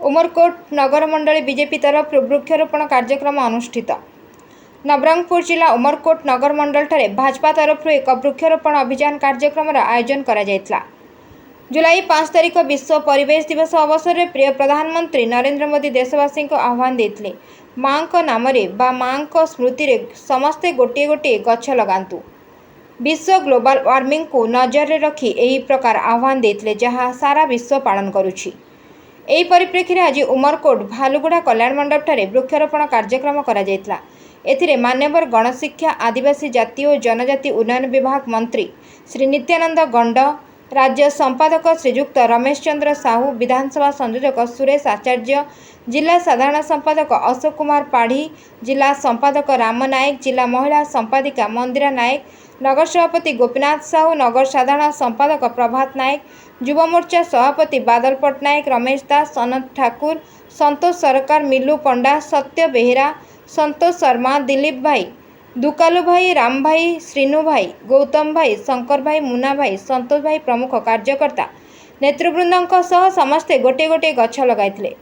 उमरकोट नगर मंडली बीजेपी तरफ वृक्षारोपण कार्यक्रम अनुष्ठित। नवरंगपुर जिला उमरकोट नगर मंडल ठारे भाजपा तरफ एक वृक्षारोपण अभियान कार्यक्रम आयोजन करा जायतला। जुलाई 5 तारिख विश्व परिवेश दिवस अवसर में प्रिय प्रधानमंत्री नरेंद्र मोदी देशवासी को आह्वान देते माँ नाम माँ स्मृति रे समस्ते गोटे गोटे गछ लगातु। विश्व ग्लोबल वार्मिंग को नजर में रखी यही प्रकार आह्वान देते जहाँ सारा विश्व पालन करुछि। एही परिप्रेक्षी आज उमरकोट भालुगुड़ा कल्याण मंडप ठारे वृक्षारोपण कार्यक्रम करा जायतला। एथिरे मान्यवर गणशिक्षा आदिवासी जाति और जनजाति उन्नयन विभाग मंत्री श्री नित्यानंद गंड, राज्य संपादक श्रीजुक्त रमेश चंद्र साहू, विधानसभा संयोजक सुरेश आचार्य, जिला साधारण संपादक अशोक कुमार पाढ़ी, जिला संपादक राम नायक, जिला महिला संपादिका मंदिरा नायक, नगर सभापति गोपीनाथ साहू, नगर साधारण संपादक प्रभात नायक, युवा मोर्चा सभापति बादल पट्टनायक, रमेश दास, अनंत ठाकुर, संतोष सरकार, मिलू पंडा, सत्य बेहेरा, संतोष शर्मा, दिलीप भाई, दुकालू भाई, राम भाई, श्रीनु भाई, गौतम भाई, शंकर भाई, मुना भाई, संतोष भाई प्रमुख कार्यकर्ता नेतृवृंदों सह समस्ते गोटे गोटे गछ लगाइथिले।